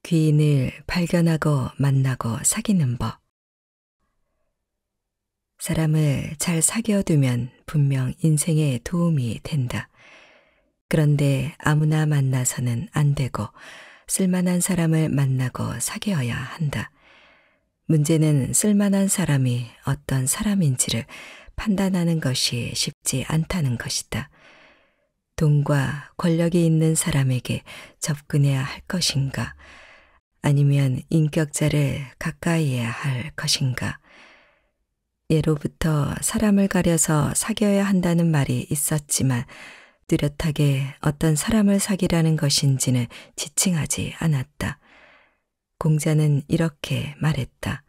귀인을 발견하고 만나고 사귀는 법. 사람을 잘 사귀어두면 분명 인생에 도움이 된다. 그런데 아무나 만나서는 안 되고 쓸만한 사람을 만나고 사귀어야 한다. 문제는 쓸만한 사람이 어떤 사람인지를 판단하는 것이 쉽지 않다는 것이다. 돈과 권력이 있는 사람에게 접근해야 할 것인가? 아니면 인격자를 가까이해야 할 것인가? 예로부터 사람을 가려서 사귀어야 한다는 말이 있었지만 뚜렷하게 어떤 사람을 사귀라는 것인지는 지칭하지 않았다. 공자는 이렇게 말했다.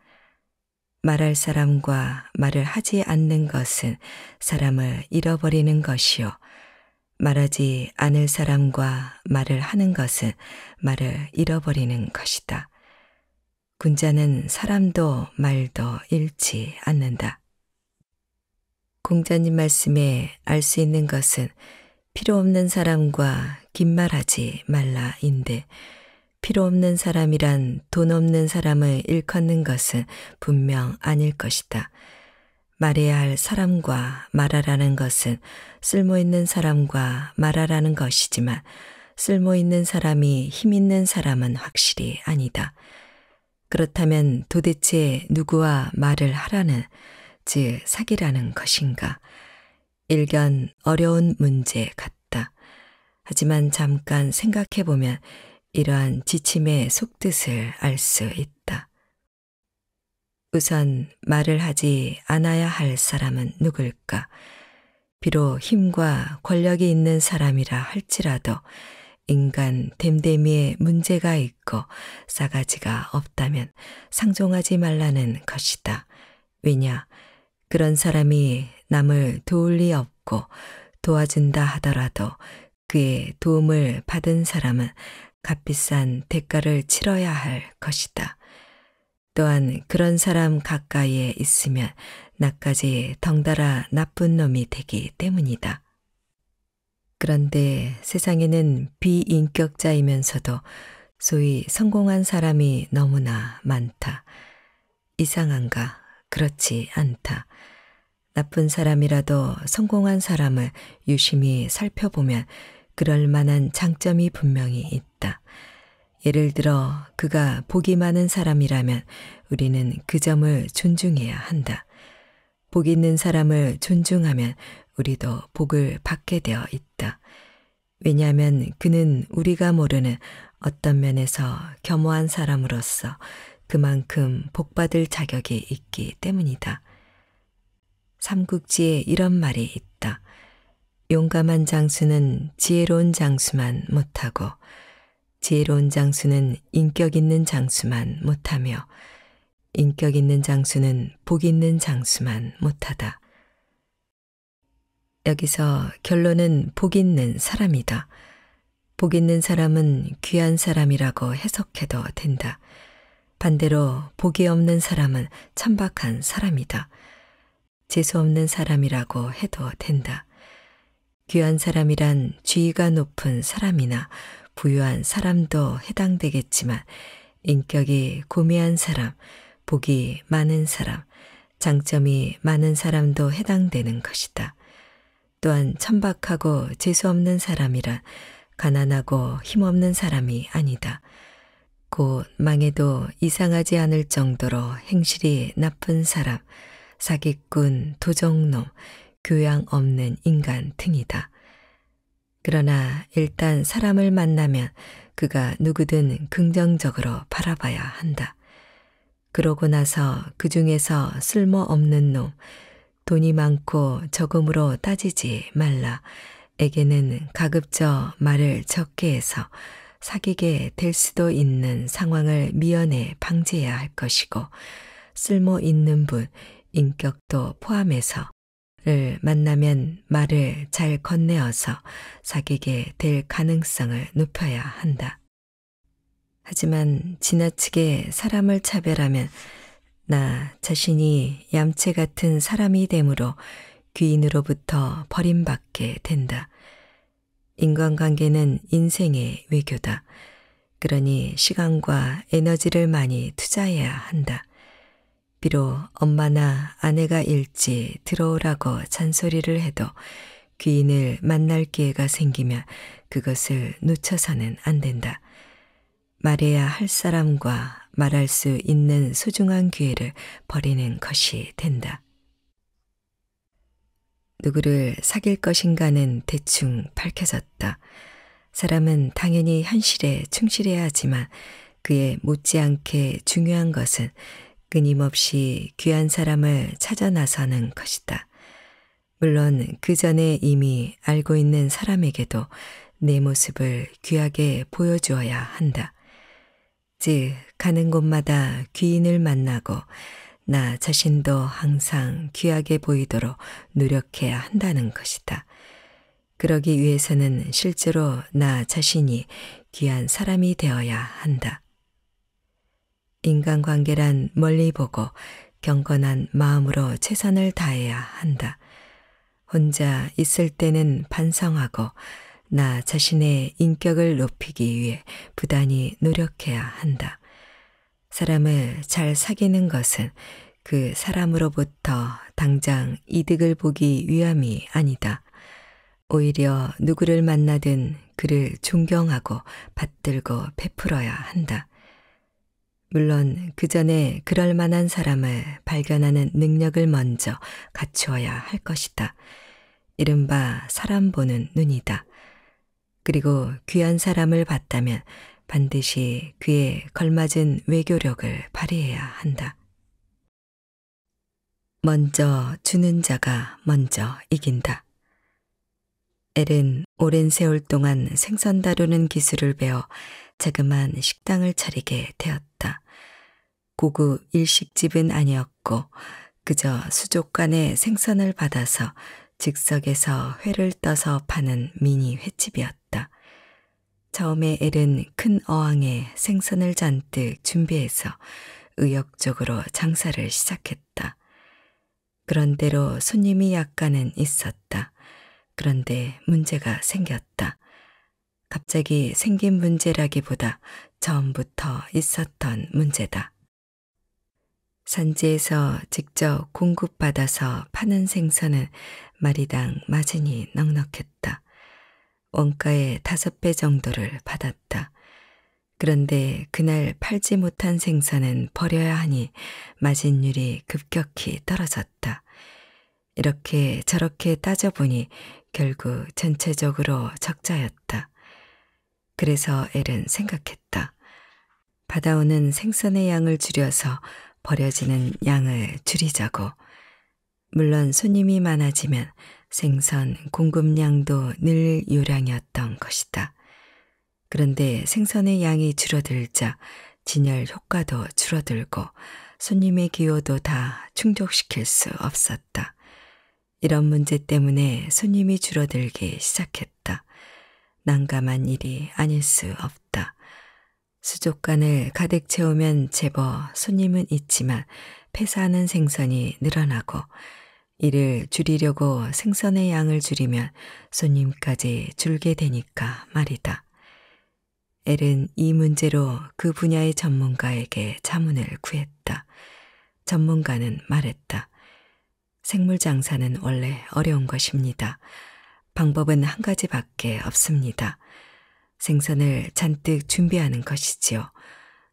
말할 사람과 말을 하지 않는 것은 사람을 잃어버리는 것이요. 말하지 않을 사람과 말을 하는 것은 말을 잃어버리는 것이다. 군자는 사람도 말도 잃지 않는다. 공자님 말씀에 알 수 있는 것은 필요 없는 사람과 긴 말하지 말라인데, 필요 없는 사람이란 돈 없는 사람을 일컫는 것은 분명 아닐 것이다. 말해야 할 사람과 말하라는 것은 쓸모 있는 사람과 말하라는 것이지만 쓸모 있는 사람이 힘 있는 사람은 확실히 아니다. 그렇다면 도대체 누구와 말을 하라는, 즉 사귀라는 것인가? 일견 어려운 문제 같다. 하지만 잠깐 생각해보면 이러한 지침의 속뜻을 알 수 있다. 우선 말을 하지 않아야 할 사람은 누굴까? 비록 힘과 권력이 있는 사람이라 할지라도 인간 됨됨이에 문제가 있고 싸가지가 없다면 상종하지 말라는 것이다. 왜냐? 그런 사람이 남을 도울 리 없고 도와준다 하더라도 그의 도움을 받은 사람은 값비싼 대가를 치러야 할 것이다. 또한 그런 사람 가까이에 있으면 나까지 덩달아 나쁜 놈이 되기 때문이다. 그런데 세상에는 비인격자이면서도 소위 성공한 사람이 너무나 많다. 이상한가? 그렇지 않다. 나쁜 사람이라도 성공한 사람을 유심히 살펴보면 그럴 만한 장점이 분명히 있다. 예를 들어 그가 복이 많은 사람이라면 우리는 그 점을 존중해야 한다. 복 있는 사람을 존중하면 우리도 복을 받게 되어 있다. 왜냐하면 그는 우리가 모르는 어떤 면에서 겸허한 사람으로서 그만큼 복받을 자격이 있기 때문이다. 삼국지에 이런 말이 있다. 용감한 장수는 지혜로운 장수만 못하고 지혜로운 장수는 인격 있는 장수만 못하며 인격 있는 장수는 복 있는 장수만 못하다. 여기서 결론은 복 있는 사람이다. 복 있는 사람은 귀한 사람이라고 해석해도 된다. 반대로 복이 없는 사람은 천박한 사람이다. 재수 없는 사람이라고 해도 된다. 귀한 사람이란 지위가 높은 사람이나 부유한 사람도 해당되겠지만 인격이 고매한 사람, 복이 많은 사람, 장점이 많은 사람도 해당되는 것이다. 또한 천박하고 재수 없는 사람이란 가난하고 힘없는 사람이 아니다. 곧 망해도 이상하지 않을 정도로 행실이 나쁜 사람, 사기꾼, 도적놈, 교양 없는 인간 등이다. 그러나 일단 사람을 만나면 그가 누구든 긍정적으로 바라봐야 한다. 그러고 나서 그 중에서 쓸모없는 놈, 돈이 많고 적음으로 따지지 말라. 에게는 가급적 말을 적게 해서 사귀게 될 수도 있는 상황을 미연에 방지해야 할 것이고, 쓸모 있는 분, 인격도 포함해서 를 만나면 말을 잘 건네어서 사귀게 될 가능성을 높여야 한다. 하지만 지나치게 사람을 차별하면 나 자신이 얌체 같은 사람이 되므로 귀인으로부터 버림받게 된다. 인간관계는 인생의 외교다. 그러니 시간과 에너지를 많이 투자해야 한다. 비록 엄마나 아내가 일찍 들어오라고 잔소리를 해도 귀인을 만날 기회가 생기면 그것을 놓쳐서는 안 된다. 말해야 할 사람과 말할 수 있는 소중한 기회를 버리는 것이 된다. 누구를 사귈 것인가는 대충 밝혀졌다. 사람은 당연히 현실에 충실해야 하지만 그에 못지않게 중요한 것은 끊임없이 귀한 사람을 찾아 나서는 것이다. 물론 그 전에 이미 알고 있는 사람에게도 내 모습을 귀하게 보여주어야 한다. 즉, 가는 곳마다 귀인을 만나고 나 자신도 항상 귀하게 보이도록 노력해야 한다는 것이다. 그러기 위해서는 실제로 나 자신이 귀한 사람이 되어야 한다. 인간관계란 멀리 보고 경건한 마음으로 최선을 다해야 한다. 혼자 있을 때는 반성하고 나 자신의 인격을 높이기 위해 부단히 노력해야 한다. 사람을 잘 사귀는 것은 그 사람으로부터 당장 이득을 보기 위함이 아니다. 오히려 누구를 만나든 그를 존경하고 받들고 베풀어야 한다. 물론 그 전에 그럴 만한 사람을 발견하는 능력을 먼저 갖추어야 할 것이다. 이른바 사람 보는 눈이다. 그리고 귀한 사람을 봤다면 반드시 그에 걸맞은 외교력을 발휘해야 한다. 먼저 주는 자가 먼저 이긴다. 엘은 오랜 세월 동안 생선 다루는 기술을 배워 자그마한 식당을 차리게 되었다. 고급 일식집은 아니었고 그저 수족관에 생선을 받아서 즉석에서 회를 떠서 파는 미니 횟집이었다. 처음에 엘은 큰 어항에 생선을 잔뜩 준비해서 의욕적으로 장사를 시작했다. 그런대로 손님이 약간은 있었다. 그런데 문제가 생겼다. 갑자기 생긴 문제라기보다 처음부터 있었던 문제다. 산지에서 직접 공급받아서 파는 생선은 마리당 마진이 넉넉했다. 원가의 5배 정도를 받았다. 그런데 그날 팔지 못한 생선은 버려야 하니 마진율이 급격히 떨어졌다. 이렇게 저렇게 따져보니 결국 전체적으로 적자였다. 그래서 엘은 생각했다. 받아오는 생선의 양을 줄여서 버려지는 양을 줄이자고. 물론 손님이 많아지면 생선 공급량도 늘 요량이었던 것이다. 그런데 생선의 양이 줄어들자 진열 효과도 줄어들고 손님의 기호도 다 충족시킬 수 없었다. 이런 문제 때문에 손님이 줄어들기 시작했다. 난감한 일이 아닐 수 없다. 수족관을 가득 채우면 제법 손님은 있지만 폐사하는 생선이 늘어나고 이를 줄이려고 생선의 양을 줄이면 손님까지 줄게 되니까 말이다. 엘은 이 문제로 그 분야의 전문가에게 자문을 구했다. 전문가는 말했다. 생물 장사는 원래 어려운 것입니다. 방법은 한 가지밖에 없습니다. 생선을 잔뜩 준비하는 것이지요.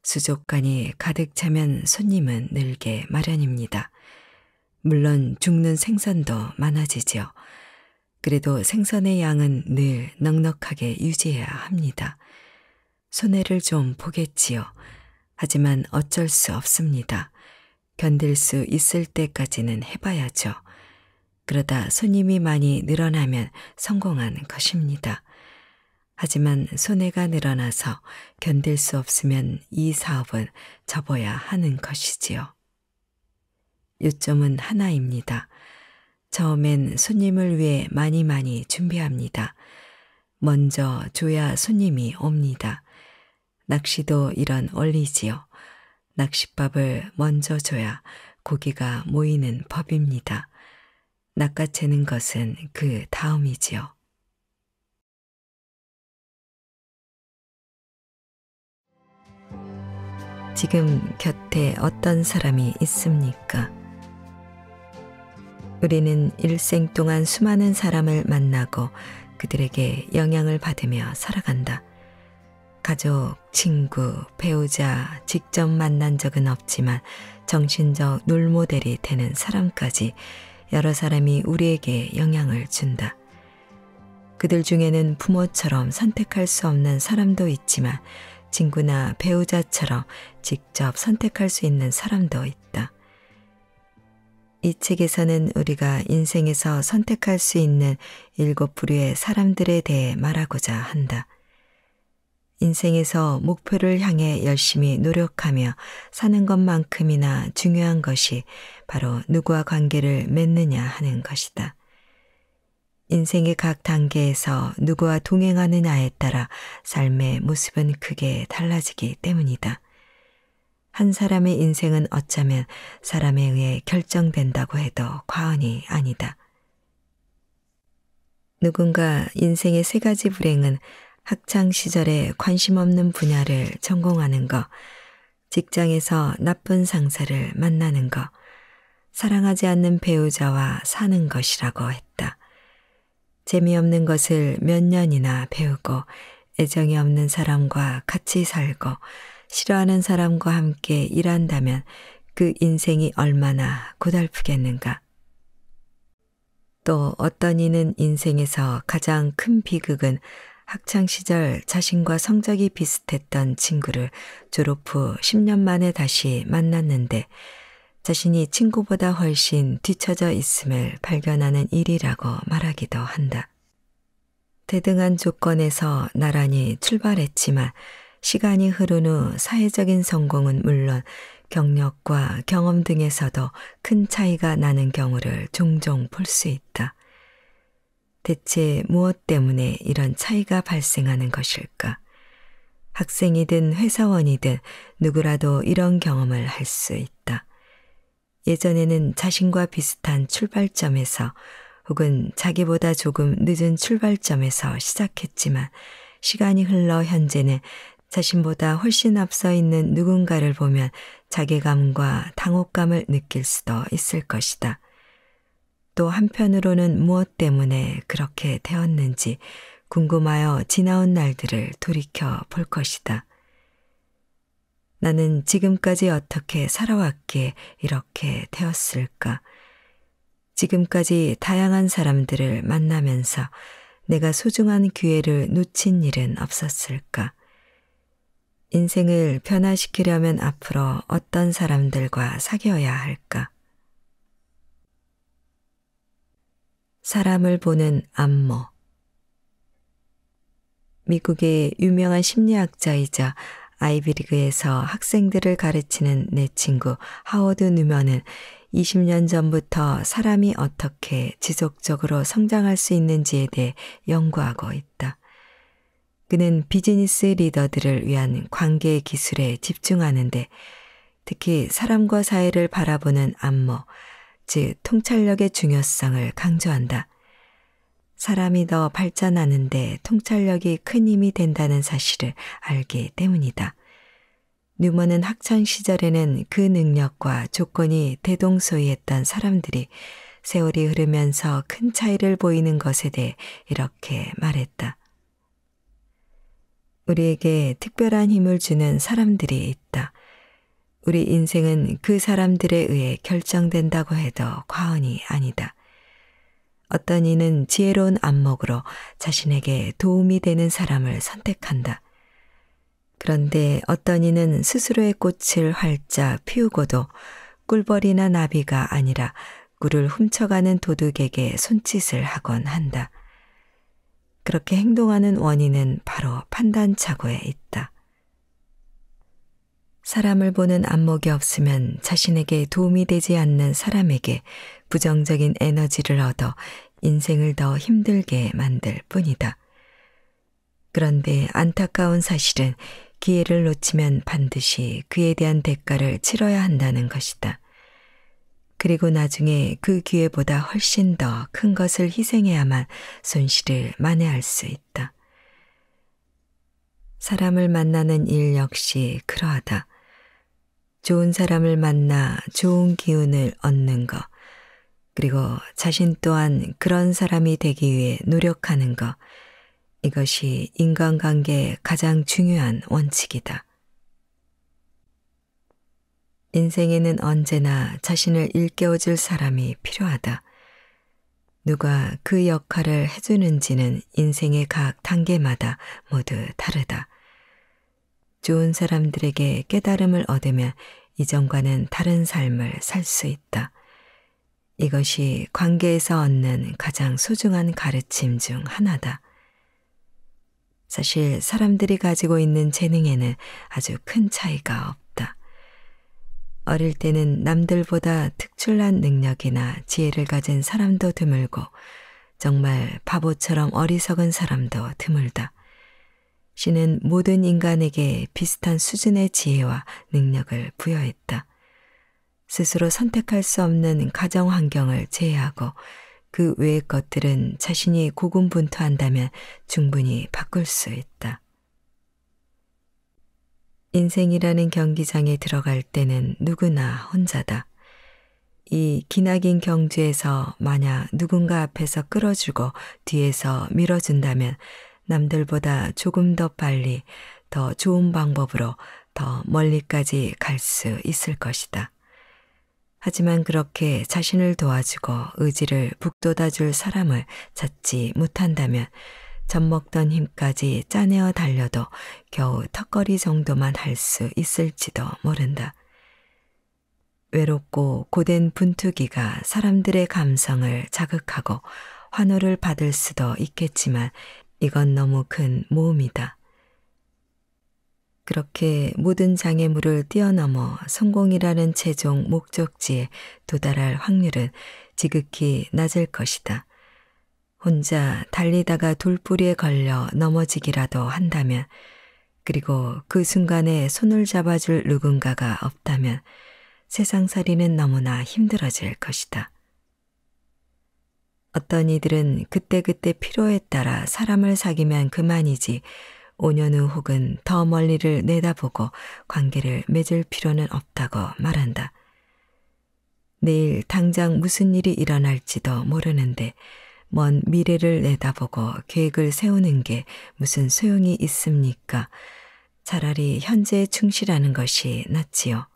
수족관이 가득 차면 손님은 늘게 마련입니다. 물론 죽는 생선도 많아지지요. 그래도 생선의 양은 늘 넉넉하게 유지해야 합니다. 손해를 좀 보겠지요. 하지만 어쩔 수 없습니다. 견딜 수 있을 때까지는 해봐야죠. 그러다 손님이 많이 늘어나면 성공한 것입니다. 하지만 손해가 늘어나서 견딜 수 없으면 이 사업은 접어야 하는 것이지요. 요점은 하나입니다. 처음엔 손님을 위해 많이 준비합니다. 먼저 줘야 손님이 옵니다. 낚시도 이런 원리지요. 낚싯밥을 먼저 줘야 고기가 모이는 법입니다. 낚아채는 것은 그 다음이지요. 지금 곁에 어떤 사람이 있습니까? 우리는 일생 동안 수많은 사람을 만나고 그들에게 영향을 받으며 살아간다. 가족, 친구, 배우자 직접 만난 적은 없지만 정신적 롤모델이 되는 사람까지 여러 사람이 우리에게 영향을 준다. 그들 중에는 부모처럼 선택할 수 없는 사람도 있지만 친구나 배우자처럼 직접 선택할 수 있는 사람도 있다. 이 책에서는 우리가 인생에서 선택할 수 있는 7부류의 사람들에 대해 말하고자 한다. 인생에서 목표를 향해 열심히 노력하며 사는 것만큼이나 중요한 것이 바로 누구와 관계를 맺느냐 하는 것이다. 인생의 각 단계에서 누구와 동행하느냐에 따라 삶의 모습은 크게 달라지기 때문이다. 한 사람의 인생은 어쩌면 사람에 의해 결정된다고 해도 과언이 아니다. 누군가 인생의 3가지 불행은 학창 시절에 관심 없는 분야를 전공하는 것, 직장에서 나쁜 상사를 만나는 것, 사랑하지 않는 배우자와 사는 것이라고 했다. 재미없는 것을 몇 년이나 배우고 애정이 없는 사람과 같이 살고 싫어하는 사람과 함께 일한다면 그 인생이 얼마나 고달프겠는가. 또 어떤 이는 인생에서 가장 큰 비극은 학창시절 자신과 성적이 비슷했던 친구를 졸업 후 10년 만에 다시 만났는데 자신이 친구보다 훨씬 뒤처져 있음을 발견하는 일이라고 말하기도 한다. 대등한 조건에서 나란히 출발했지만 시간이 흐른 후 사회적인 성공은 물론 경력과 경험 등에서도 큰 차이가 나는 경우를 종종 볼 수 있다. 대체 무엇 때문에 이런 차이가 발생하는 것일까? 학생이든 회사원이든 누구라도 이런 경험을 할 수 있다. 예전에는 자신과 비슷한 출발점에서 혹은 자기보다 조금 늦은 출발점에서 시작했지만 시간이 흘러 현재는 자신보다 훨씬 앞서 있는 누군가를 보면 자괴감과 당혹감을 느낄 수도 있을 것이다. 또 한편으로는 무엇 때문에 그렇게 되었는지 궁금하여 지나온 날들을 돌이켜 볼 것이다. 나는 지금까지 어떻게 살아왔기에 이렇게 되었을까? 지금까지 다양한 사람들을 만나면서 내가 소중한 기회를 놓친 일은 없었을까? 인생을 변화시키려면 앞으로 어떤 사람들과 사귀어야 할까? 사람을 보는 안모. 미국의 유명한 심리학자이자 아이비리그에서 학생들을 가르치는 내 친구 하워드 뉴먼은 20년 전부터 사람이 어떻게 지속적으로 성장할 수 있는지에 대해 연구하고 있다. 그는 비즈니스 리더들을 위한 관계 기술에 집중하는데 특히 사람과 사회를 바라보는 안모, 즉 통찰력의 중요성을 강조한다. 사람이 더 발전하는데 통찰력이 큰 힘이 된다는 사실을 알기 때문이다. 뉴먼은 학창시절에는 그 능력과 조건이 대동소이했던 사람들이 세월이 흐르면서 큰 차이를 보이는 것에 대해 이렇게 말했다. 우리에게 특별한 힘을 주는 사람들이 있다. 우리 인생은 그 사람들에 의해 결정된다고 해도 과언이 아니다. 어떤 이는 지혜로운 안목으로 자신에게 도움이 되는 사람을 선택한다. 그런데 어떤 이는 스스로의 꽃을 활짝 피우고도 꿀벌이나 나비가 아니라 꿀을 훔쳐가는 도둑에게 손짓을 하곤 한다. 그렇게 행동하는 원인은 바로 판단착오에 있다. 사람을 보는 안목이 없으면 자신에게 도움이 되지 않는 사람에게 부정적인 에너지를 얻어 인생을 더 힘들게 만들 뿐이다. 그런데 안타까운 사실은 기회를 놓치면 반드시 그에 대한 대가를 치러야 한다는 것이다. 그리고 나중에 그 기회보다 훨씬 더 큰 것을 희생해야만 손실을 만회할 수 있다. 사람을 만나는 일 역시 그러하다. 좋은 사람을 만나 좋은 기운을 얻는 것, 그리고 자신 또한 그런 사람이 되기 위해 노력하는 것, 이것이 인간관계의 가장 중요한 원칙이다. 인생에는 언제나 자신을 일깨워줄 사람이 필요하다. 누가 그 역할을 해주는지는 인생의 각 단계마다 모두 다르다. 좋은 사람들에게 깨달음을 얻으면 이전과는 다른 삶을 살 수 있다. 이것이 관계에서 얻는 가장 소중한 가르침 중 하나다. 사실 사람들이 가지고 있는 재능에는 아주 큰 차이가 없다. 어릴 때는 남들보다 특출난 능력이나 지혜를 가진 사람도 드물고 정말 바보처럼 어리석은 사람도 드물다. 신은 모든 인간에게 비슷한 수준의 지혜와 능력을 부여했다. 스스로 선택할 수 없는 가정 환경을 제외하고 그 외의 것들은 자신이 고군분투한다면 충분히 바꿀 수 있다. 인생이라는 경기장에 들어갈 때는 누구나 혼자다. 이 기나긴 경주에서 만약 누군가 앞에서 끌어주고 뒤에서 밀어준다면 남들보다 조금 더 빨리 더 좋은 방법으로 더 멀리까지 갈 수 있을 것이다. 하지만 그렇게 자신을 도와주고 의지를 북돋아줄 사람을 찾지 못한다면 젖먹던 힘까지 짜내어 달려도 겨우 턱걸이 정도만 할 수 있을지도 모른다. 외롭고 고된 분투기가 사람들의 감성을 자극하고 환호를 받을 수도 있겠지만 이건 너무 큰 모험이다. 그렇게 모든 장애물을 뛰어넘어 성공이라는 최종 목적지에 도달할 확률은 지극히 낮을 것이다. 혼자 달리다가 돌부리에 걸려 넘어지기라도 한다면, 그리고 그 순간에 손을 잡아줄 누군가가 없다면 세상살이는 너무나 힘들어질 것이다. 어떤 이들은 그때그때 필요에 따라 사람을 사귀면 그만이지 5년 후 혹은 더 멀리를 내다보고 관계를 맺을 필요는 없다고 말한다. 내일 당장 무슨 일이 일어날지도 모르는데 먼 미래를 내다보고 계획을 세우는 게 무슨 소용이 있습니까? 차라리 현재에 충실하는 것이 낫지요.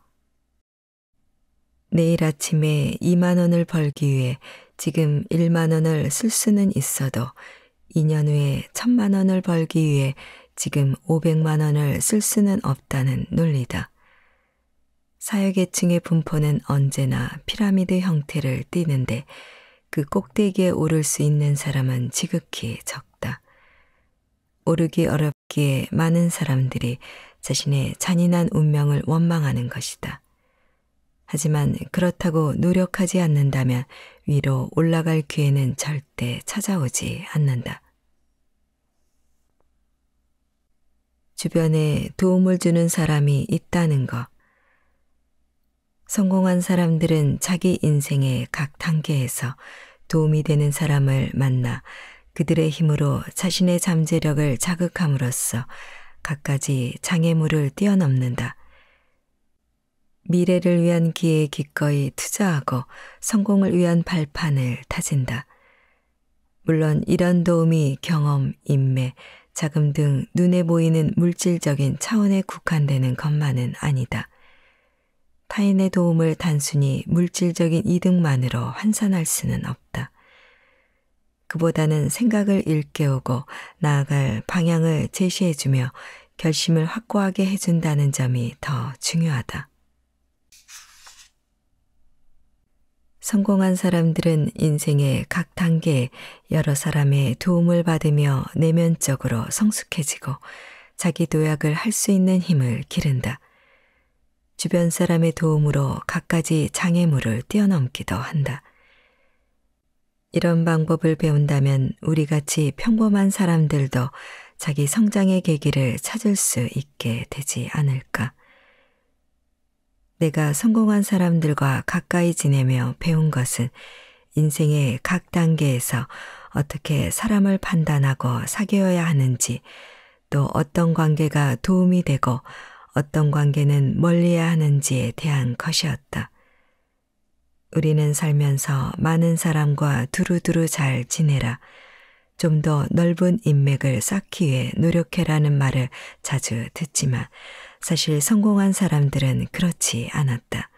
내일 아침에 2만 원을 벌기 위해 지금 1만 원을 쓸 수는 있어도 2년 후에 1,000만 원을 벌기 위해 지금 500만 원을 쓸 수는 없다는 논리다. 사회계층의 분포는 언제나 피라미드 형태를 띠는데 그 꼭대기에 오를 수 있는 사람은 지극히 적다. 오르기 어렵기에 많은 사람들이 자신의 잔인한 운명을 원망하는 것이다. 하지만 그렇다고 노력하지 않는다면 위로 올라갈 기회는 절대 찾아오지 않는다. 주변에 도움을 주는 사람이 있다는 것. 성공한 사람들은 자기 인생의 각 단계에서 도움이 되는 사람을 만나 그들의 힘으로 자신의 잠재력을 자극함으로써 갖가지 장애물을 뛰어넘는다. 미래를 위한 기회에 기꺼이 투자하고 성공을 위한 발판을 다진다. 물론 이런 도움이 경험, 인맥, 자금 등 눈에 보이는 물질적인 차원에 국한되는 것만은 아니다. 타인의 도움을 단순히 물질적인 이득만으로 환산할 수는 없다. 그보다는 생각을 일깨우고 나아갈 방향을 제시해주며 결심을 확고하게 해준다는 점이 더 중요하다. 성공한 사람들은 인생의 각 단계에 여러 사람의 도움을 받으며 내면적으로 성숙해지고 자기 도약을 할 수 있는 힘을 기른다. 주변 사람의 도움으로 갖가지 장애물을 뛰어넘기도 한다. 이런 방법을 배운다면 우리같이 평범한 사람들도 자기 성장의 계기를 찾을 수 있게 되지 않을까. 내가 성공한 사람들과 가까이 지내며 배운 것은 인생의 각 단계에서 어떻게 사람을 판단하고 사귀어야 하는지, 또 어떤 관계가 도움이 되고 어떤 관계는 멀리야 하는지에 대한 것이었다. 우리는 살면서 많은 사람과 두루두루 잘 지내라, 좀 더 넓은 인맥을 쌓기 위해 노력해라는 말을 자주 듣지만 사실 성공한 사람들은 그렇지 않았다.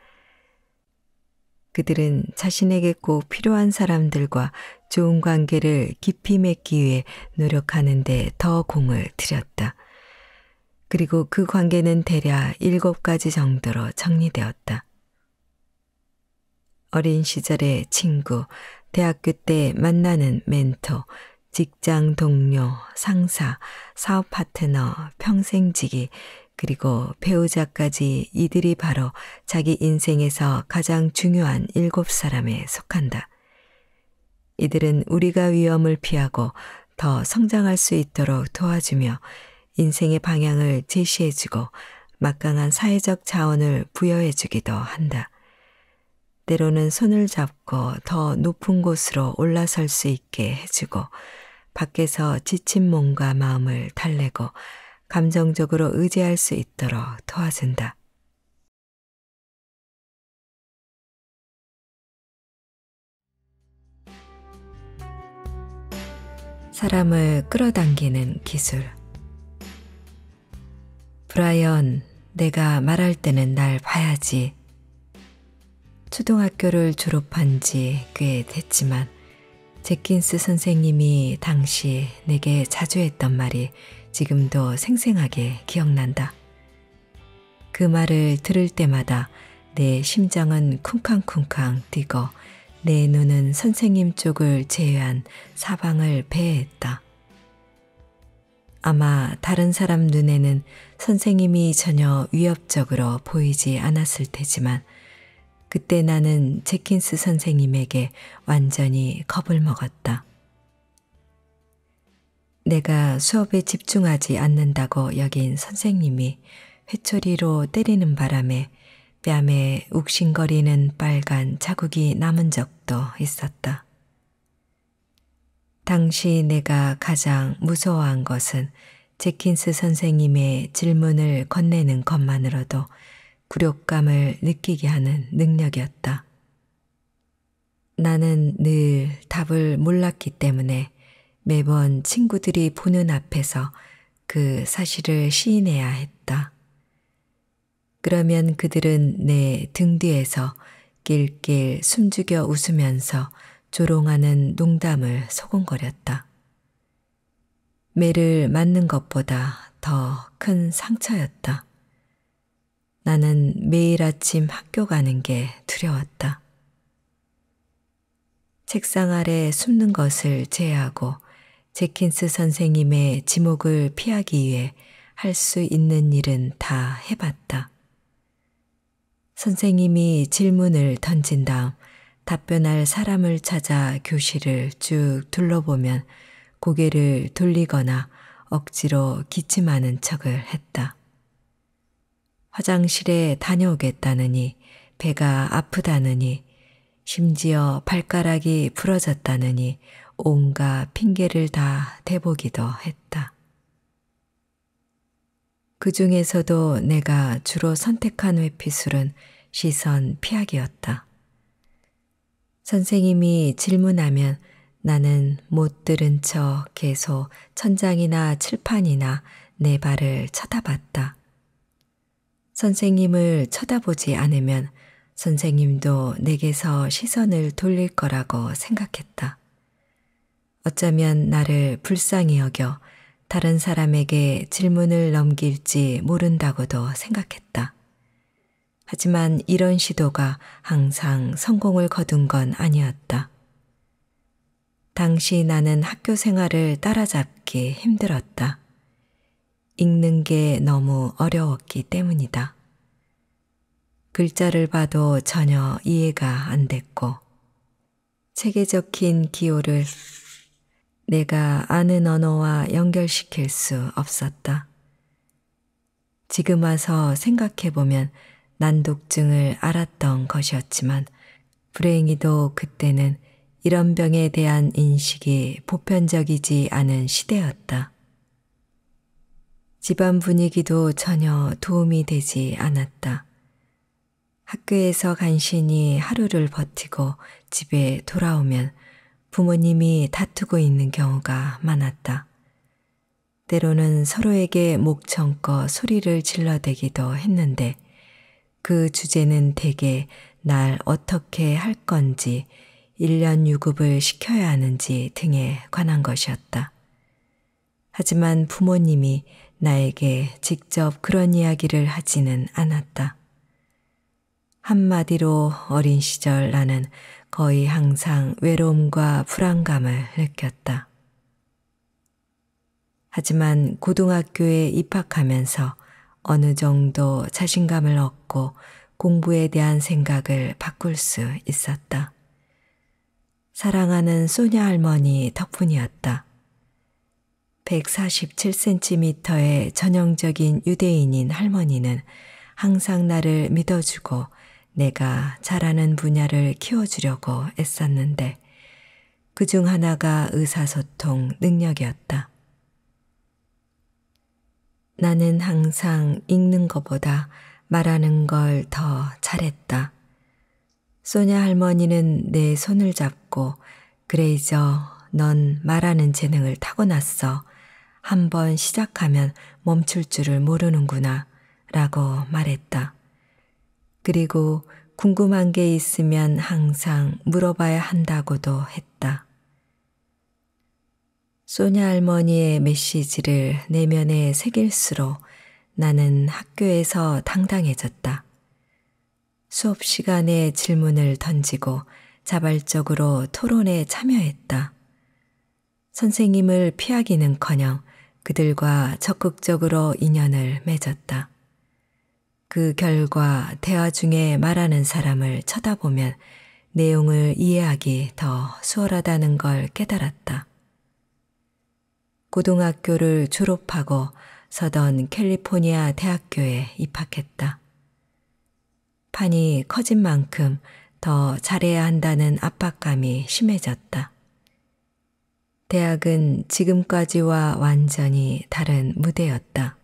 그들은 자신에게 꼭 필요한 사람들과 좋은 관계를 깊이 맺기 위해 노력하는 데 더 공을 들였다. 그리고 그 관계는 대략 7가지 정도로 정리되었다. 어린 시절의 친구, 대학교 때 만나는 멘토, 직장 동료, 상사, 사업 파트너, 평생지기, 그리고 배우자까지 이들이 바로 자기 인생에서 가장 중요한 7사람에 속한다. 이들은 우리가 위험을 피하고 더 성장할 수 있도록 도와주며 인생의 방향을 제시해주고 막강한 사회적 자원을 부여해주기도 한다. 때로는 손을 잡고 더 높은 곳으로 올라설 수 있게 해주고 밖에서 지친 몸과 마음을 달래고 감정적으로 의지할 수 있도록 도와준다. 사람을 끌어당기는 기술. 브라이언, 내가 말할 때는 날 봐야지. 초등학교를 졸업한 지 꽤 됐지만 제킨스 선생님이 당시 내게 자주 했던 말이 지금도 생생하게 기억난다. 그 말을 들을 때마다 내 심장은 쿵쾅쿵쾅 뛰고 내 눈은 선생님 쪽을 제외한 사방을 배회했다. 아마 다른 사람 눈에는 선생님이 전혀 위협적으로 보이지 않았을 테지만 그때 나는 제킨스 선생님에게 완전히 겁을 먹었다. 내가 수업에 집중하지 않는다고 여긴 선생님이 회초리로 때리는 바람에 뺨에 욱신거리는 빨간 자국이 남은 적도 있었다. 당시 내가 가장 무서워한 것은 제킨스 선생님의 질문을 건네는 것만으로도 굴욕감을 느끼게 하는 능력이었다. 나는 늘 답을 몰랐기 때문에 매번 친구들이 보는 앞에서 그 사실을 시인해야 했다. 그러면 그들은 내 등 뒤에서 낄낄 숨죽여 웃으면서 조롱하는 농담을 소곤거렸다. 매를 맞는 것보다 더 큰 상처였다. 나는 매일 아침 학교 가는 게 두려웠다. 책상 아래 숨는 것을 제외하고 제킨스 선생님의 지목을 피하기 위해 할 수 있는 일은 다 해봤다. 선생님이 질문을 던진 다음 답변할 사람을 찾아 교실을 쭉 둘러보면 고개를 돌리거나 억지로 기침하는 척을 했다. 화장실에 다녀오겠다느니, 배가 아프다느니, 심지어 발가락이 부러졌다느니 온갖 핑계를 다 대보기도 했다. 그 중에서도 내가 주로 선택한 회피술은 시선 피하기였다. 선생님이 질문하면 나는 못 들은 척 계속 천장이나 칠판이나 내 발을 쳐다봤다. 선생님을 쳐다보지 않으면 선생님도 내게서 시선을 돌릴 거라고 생각했다. 어쩌면 나를 불쌍히 여겨 다른 사람에게 질문을 넘길지 모른다고도 생각했다. 하지만 이런 시도가 항상 성공을 거둔 건 아니었다. 당시 나는 학교 생활을 따라잡기 힘들었다. 읽는 게 너무 어려웠기 때문이다. 글자를 봐도 전혀 이해가 안 됐고 책에 적힌 기호를 내가 아는 언어와 연결시킬 수 없었다. 지금 와서 생각해보면 난독증을 앓았던 것이었지만 불행히도 그때는 이런 병에 대한 인식이 보편적이지 않은 시대였다. 집안 분위기도 전혀 도움이 되지 않았다. 학교에서 간신히 하루를 버티고 집에 돌아오면 부모님이 다투고 있는 경우가 많았다. 때로는 서로에게 목청껏 소리를 질러대기도 했는데 그 주제는 대개 날 어떻게 할 건지, 1년 유급을 시켜야 하는지 등에 관한 것이었다. 하지만 부모님이 나에게 직접 그런 이야기를 하지는 않았다. 한마디로 어린 시절 나는 거의 항상 외로움과 불안감을 느꼈다. 하지만 고등학교에 입학하면서 어느 정도 자신감을 얻고 공부에 대한 생각을 바꿀 수 있었다. 사랑하는 소녀 할머니 덕분이었다. 147cm의 전형적인 유대인인 할머니는 항상 나를 믿어주고 내가 잘하는 분야를 키워주려고 애썼는데 그중 하나가 의사소통 능력이었다. 나는 항상 읽는 것보다 말하는 걸 더 잘했다. 소냐 할머니는 내 손을 잡고 그레이저, 넌 말하는 재능을 타고났어. 한번 시작하면 멈출 줄을 모르는구나 라고 말했다. 그리고 궁금한 게 있으면 항상 물어봐야 한다고도 했다. 소냐 할머니의 메시지를 내면에 새길수록 나는 학교에서 당당해졌다. 수업 시간에 질문을 던지고 자발적으로 토론에 참여했다. 선생님을 피하기는커녕 그들과 적극적으로 인연을 맺었다. 그 결과 대화 중에 말하는 사람을 쳐다보면 내용을 이해하기 더 수월하다는 걸 깨달았다. 고등학교를 졸업하고 서던 캘리포니아 대학교에 입학했다. 판이 커진 만큼 더 잘해야 한다는 압박감이 심해졌다. 대학은 지금까지와 완전히 다른 무대였다.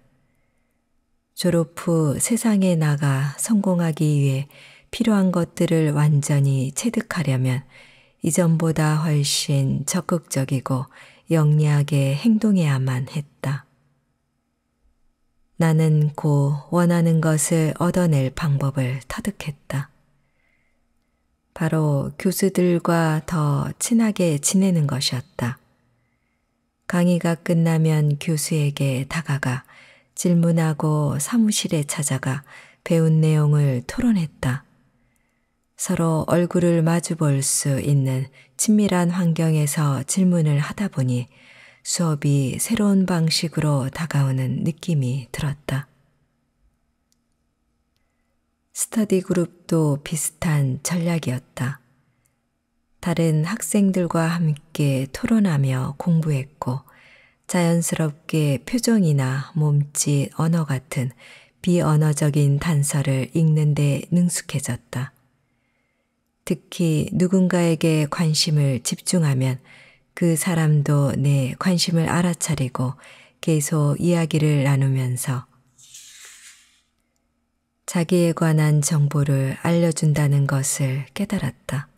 졸업 후 세상에 나가 성공하기 위해 필요한 것들을 완전히 체득하려면 이전보다 훨씬 적극적이고 영리하게 행동해야만 했다. 나는 곧 원하는 것을 얻어낼 방법을 터득했다. 바로 교수들과 더 친하게 지내는 것이었다. 강의가 끝나면 교수에게 다가가 질문하고 사무실에 찾아가 배운 내용을 토론했다. 서로 얼굴을 마주 볼 수 있는 친밀한 환경에서 질문을 하다 보니 수업이 새로운 방식으로 다가오는 느낌이 들었다. 스터디 그룹도 비슷한 전략이었다. 다른 학생들과 함께 토론하며 공부했고 자연스럽게 표정이나 몸짓, 언어 같은 비언어적인 단서를 읽는 데 능숙해졌다. 특히 누군가에게 관심을 집중하면 그 사람도 내 관심을 알아차리고 계속 이야기를 나누면서 자기에 관한 정보를 알려준다는 것을 깨달았다.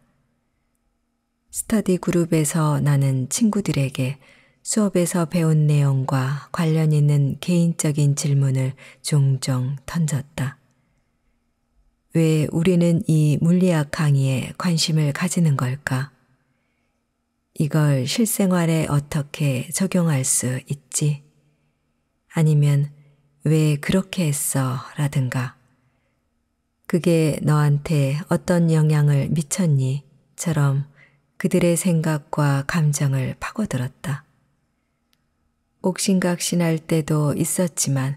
스터디 그룹에서 나는 친구들에게 수업에서 배운 내용과 관련 있는 개인적인 질문을 종종 던졌다. 왜 우리는 이 물리학 강의에 관심을 가지는 걸까? 이걸 실생활에 어떻게 적용할 수 있지? 아니면 왜 그렇게 했어? 라든가 그게 너한테 어떤 영향을 미쳤니? 처럼 그들의 생각과 감정을 파고들었다. 옥신각신할 때도 있었지만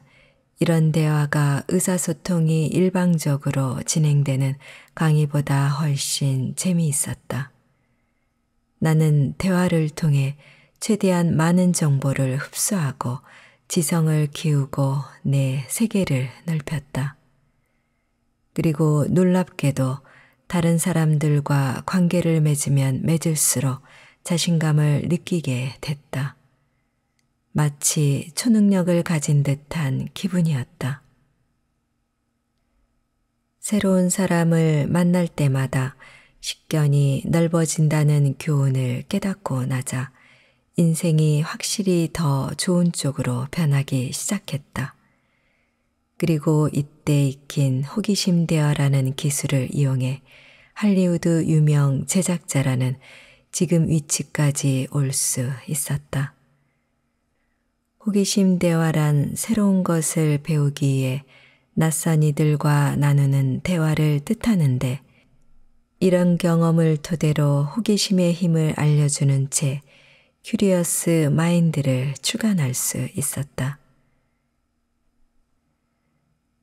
이런 대화가 의사소통이 일방적으로 진행되는 강의보다 훨씬 재미있었다. 나는 대화를 통해 최대한 많은 정보를 흡수하고 지성을 키우고 내 세계를 넓혔다. 그리고 놀랍게도 다른 사람들과 관계를 맺으면 맺을수록 자신감을 느끼게 됐다. 마치 초능력을 가진 듯한 기분이었다. 새로운 사람을 만날 때마다 식견이 넓어진다는 교훈을 깨닫고 나자 인생이 확실히 더 좋은 쪽으로 변하기 시작했다. 그리고 이때 익힌 호기심 대화라는 기술을 이용해 할리우드 유명 제작자라는 지금 위치까지 올 수 있었다. 호기심 대화란 새로운 것을 배우기 위해 낯선 이들과 나누는 대화를 뜻하는데 이런 경험을 토대로 호기심의 힘을 알려주는 채 큐리어스 마인드를 출간할 수 있었다.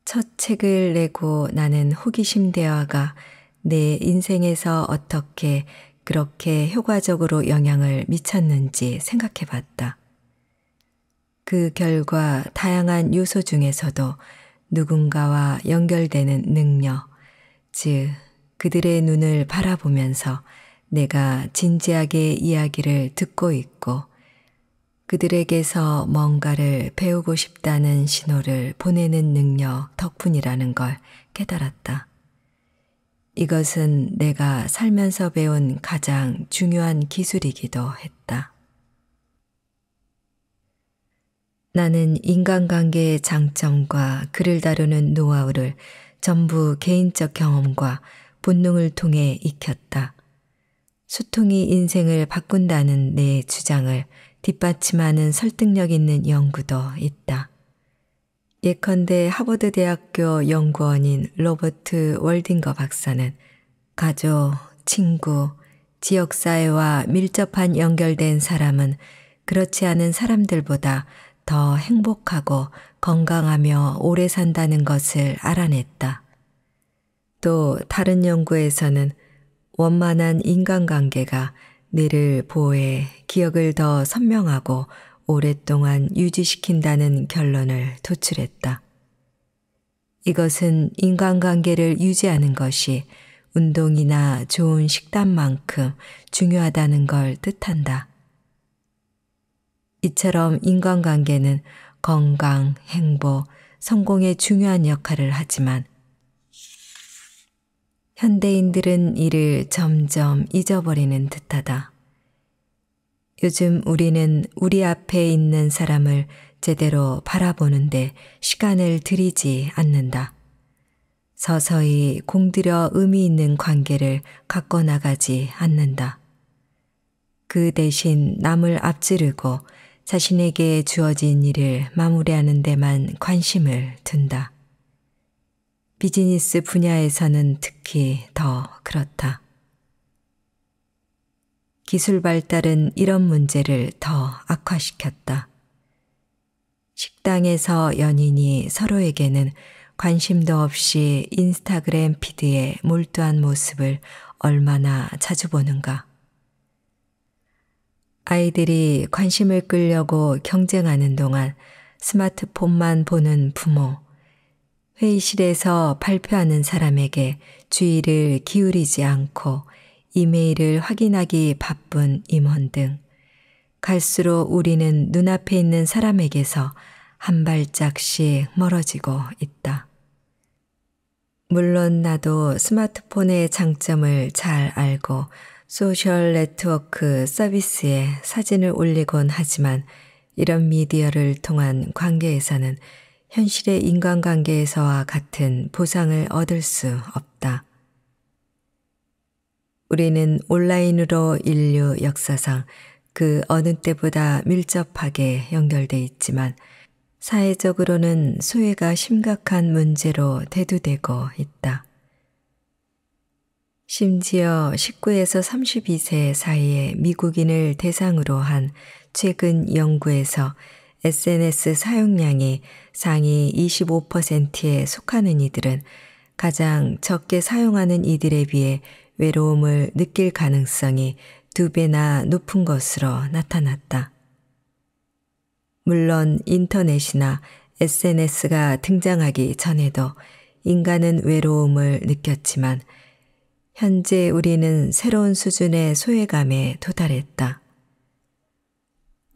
첫 책을 내고 나는 호기심 대화가 내 인생에서 어떻게 그렇게 효과적으로 영향을 미쳤는지 생각해 봤다. 그 결과 다양한 요소 중에서도 누군가와 연결되는 능력, 즉 그들의 눈을 바라보면서 내가 진지하게 이야기를 듣고 있고 그들에게서 뭔가를 배우고 싶다는 신호를 보내는 능력 덕분이라는 걸 깨달았다. 이것은 내가 살면서 배운 가장 중요한 기술이기도 했다. 나는 인간관계의 장점과 그를 다루는 노하우를 전부 개인적 경험과 본능을 통해 익혔다. 소통이 인생을 바꾼다는 내 주장을 뒷받침하는 설득력 있는 연구도 있다. 예컨대 하버드 대학교 연구원인 로버트 월딩거 박사는 가족, 친구, 지역사회와 밀접한 연결된 사람은 그렇지 않은 사람들보다 더 행복하고 건강하며 오래 산다는 것을 알아냈다. 또 다른 연구에서는 원만한 인간관계가 뇌를 보호해 기억을 더 선명하고 오랫동안 유지시킨다는 결론을 도출했다. 이것은 인간관계를 유지하는 것이 운동이나 좋은 식단만큼 중요하다는 걸 뜻한다. 이처럼 인간관계는 건강, 행복, 성공에 중요한 역할을 하지만 현대인들은 이를 점점 잊어버리는 듯하다. 요즘 우리는 우리 앞에 있는 사람을 제대로 바라보는데 시간을 들이지 않는다. 서서히 공들여 의미 있는 관계를 갖고 나가지 않는다. 그 대신 남을 앞지르고 자신에게 주어진 일을 마무리하는 데만 관심을 둔다. 비즈니스 분야에서는 특히 더 그렇다. 기술 발달은 이런 문제를 더 악화시켰다. 식당에서 연인이 서로에게는 관심도 없이 인스타그램 피드에 몰두한 모습을 얼마나 자주 보는가. 아이들이 관심을 끌려고 경쟁하는 동안 스마트폰만 보는 부모, 회의실에서 발표하는 사람에게 주의를 기울이지 않고 이메일을 확인하기 바쁜 임원 등 갈수록 우리는 눈앞에 있는 사람에게서 한 발짝씩 멀어지고 있다. 물론 나도 스마트폰의 장점을 잘 알고 소셜 네트워크 서비스에 사진을 올리곤 하지만 이런 미디어를 통한 관계에서는 현실의 인간관계에서와 같은 보상을 얻을 수 없다. 우리는 온라인으로 인류 역사상 그 어느 때보다 밀접하게 연결돼 있지만 사회적으로는 소외가 심각한 문제로 대두되고 있다. 심지어 19에서 32세 사이의 미국인을 대상으로 한 최근 연구에서 SNS 사용량이 상위 25%에 속하는 이들은 가장 적게 사용하는 이들에 비해 외로움을 느낄 가능성이 2배나 높은 것으로 나타났다. 물론 인터넷이나 SNS가 등장하기 전에도 인간은 외로움을 느꼈지만 현재 우리는 새로운 수준의 소외감에 도달했다.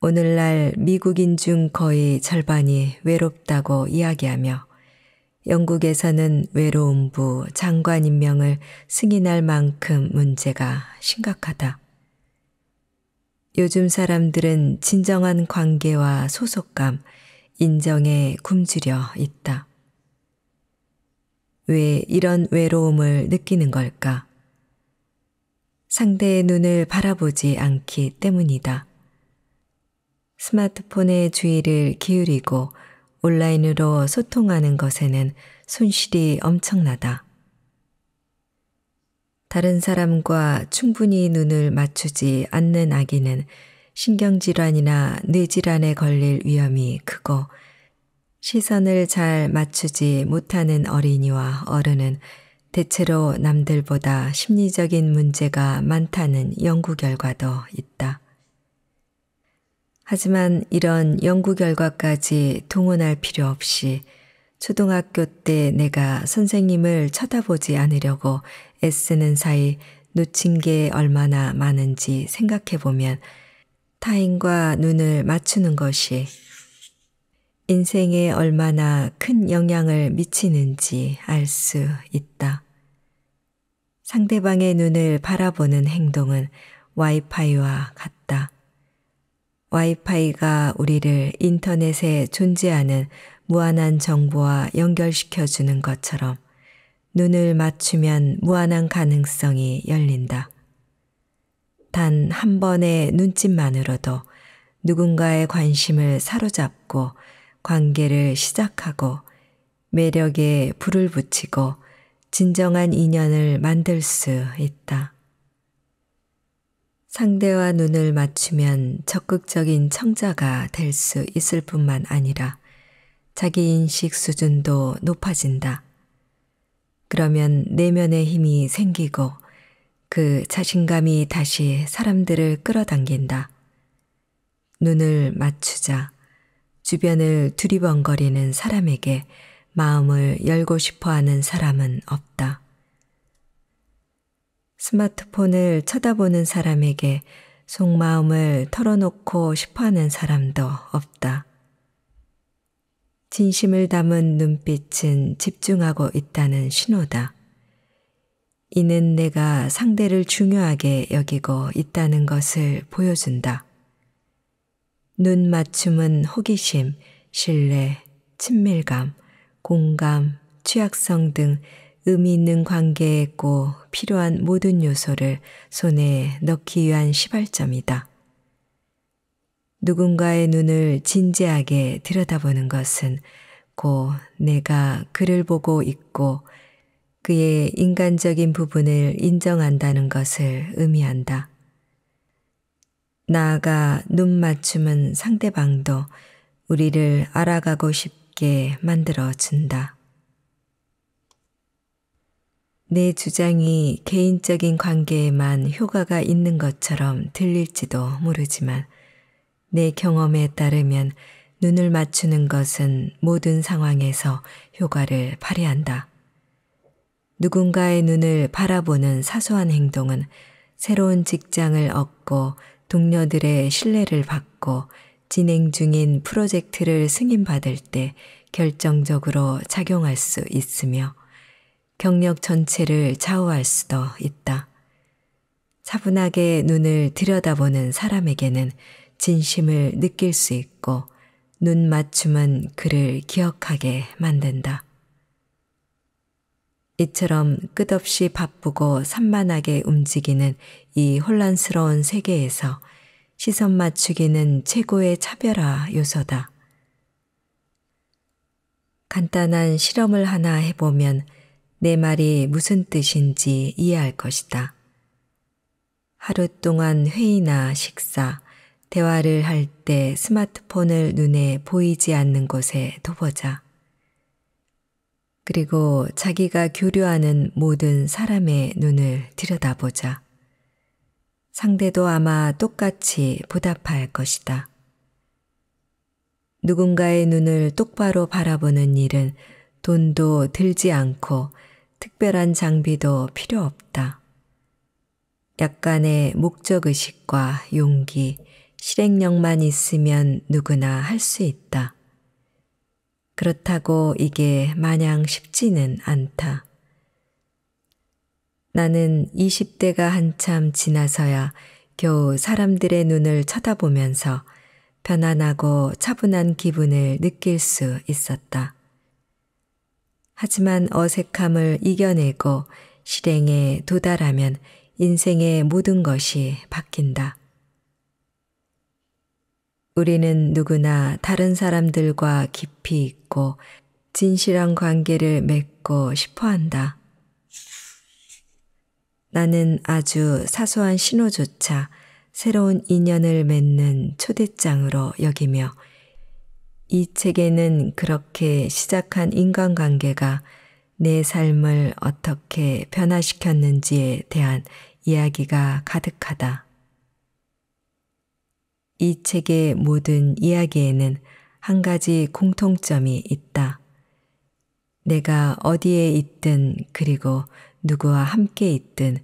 오늘날 미국인 중 거의 절반이 외롭다고 이야기하며 영국에서는 외로움부 장관 임명을 승인할 만큼 문제가 심각하다. 요즘 사람들은 진정한 관계와 소속감, 인정에 굶주려 있다. 왜 이런 외로움을 느끼는 걸까? 상대의 눈을 바라보지 않기 때문이다. 스마트폰에 주의를 기울이고 온라인으로 소통하는 것에는 손실이 엄청나다. 다른 사람과 충분히 눈을 맞추지 않는 아기는 신경질환이나 뇌질환에 걸릴 위험이 크고 시선을 잘 맞추지 못하는 어린이와 어른은 대체로 남들보다 심리적인 문제가 많다는 연구 결과도 있다. 하지만 이런 연구 결과까지 동원할 필요 없이 초등학교 때 내가 선생님을 쳐다보지 않으려고 애쓰는 사이 놓친 게 얼마나 많은지 생각해 보면 타인과 눈을 맞추는 것이 인생에 얼마나 큰 영향을 미치는지 알 수 있다. 상대방의 눈을 바라보는 행동은 와이파이와 같다. 와이파이가 우리를 인터넷에 존재하는 무한한 정보와 연결시켜 주는 것처럼 눈을 맞추면 무한한 가능성이 열린다. 단 한 번의 눈짓만으로도 누군가의 관심을 사로잡고 관계를 시작하고 매력에 불을 붙이고 진정한 인연을 만들 수 있다. 상대와 눈을 맞추면 적극적인 청자가 될 수 있을 뿐만 아니라 자기 인식 수준도 높아진다. 그러면 내면의 힘이 생기고 그 자신감이 다시 사람들을 끌어당긴다. 눈을 맞추자. 주변을 두리번거리는 사람에게 마음을 열고 싶어 하는 사람은 없다. 스마트폰을 쳐다보는 사람에게 속마음을 털어놓고 싶어 하는 사람도 없다. 진심을 담은 눈빛은 집중하고 있다는 신호다. 이는 내가 상대를 중요하게 여기고 있다는 것을 보여준다. 눈 맞춤은 호기심, 신뢰, 친밀감, 공감, 취약성 등 의미 있는 관계에 꼭 필요한 모든 요소를 손에 넣기 위한 시발점이다. 누군가의 눈을 진지하게 들여다보는 것은 곧 내가 그를 보고 있고 그의 인간적인 부분을 인정한다는 것을 의미한다. 나아가 눈 맞춤은 상대방도 우리를 알아가고 싶게 만들어준다. 내 주장이 개인적인 관계에만 효과가 있는 것처럼 들릴지도 모르지만 내 경험에 따르면 눈을 맞추는 것은 모든 상황에서 효과를 발휘한다. 누군가의 눈을 바라보는 사소한 행동은 새로운 직장을 얻고 동료들의 신뢰를 받고 진행 중인 프로젝트를 승인받을 때 결정적으로 작용할 수 있으며 경력 전체를 좌우할 수도 있다. 차분하게 눈을 들여다보는 사람에게는 진심을 느낄 수 있고 눈 맞춤은 그를 기억하게 만든다. 이처럼 끝없이 바쁘고 산만하게 움직이는 이 혼란스러운 세계에서 시선 맞추기는 최고의 차별화 요소다. 간단한 실험을 하나 해보면 내 말이 무슨 뜻인지 이해할 것이다. 하루 동안 회의나 식사, 대화를 할 때 스마트폰을 눈에 보이지 않는 곳에 둬보자. 그리고 자기가 교류하는 모든 사람의 눈을 들여다보자. 상대도 아마 똑같이 보답할 것이다. 누군가의 눈을 똑바로 바라보는 일은 돈도 들지 않고 특별한 장비도 필요 없다. 약간의 목적의식과 용기, 실행력만 있으면 누구나 할 수 있다. 그렇다고 이게 마냥 쉽지는 않다. 나는 20대가 한참 지나서야 겨우 사람들의 눈을 쳐다보면서 편안하고 차분한 기분을 느낄 수 있었다. 하지만 어색함을 이겨내고 실행에 도달하면 인생의 모든 것이 바뀐다. 우리는 누구나 다른 사람들과 깊이 있고 진실한 관계를 맺고 싶어 한다. 나는 아주 사소한 신호조차 새로운 인연을 맺는 초대장으로 여기며 이 책에는 그렇게 시작한 인간관계가 내 삶을 어떻게 변화시켰는지에 대한 이야기가 가득하다. 이 책의 모든 이야기에는 한 가지 공통점이 있다. 내가 어디에 있든 그리고 누구와 함께 있든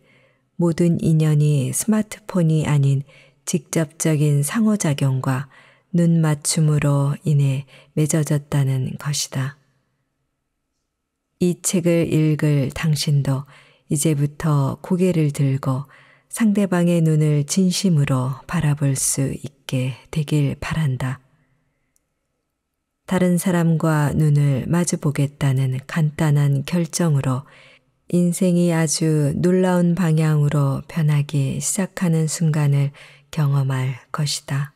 모든 인연이 스마트폰이 아닌 직접적인 상호작용과 눈 맞춤으로 인해 맺어졌다는 것이다. 이 책을 읽을 당신도 이제부터 고개를 들고 상대방의 눈을 진심으로 바라볼 수 있게 되길 바란다. 다른 사람과 눈을 마주보겠다는 간단한 결정으로 인생이 아주 놀라운 방향으로 변하기 시작하는 순간을 경험할 것이다.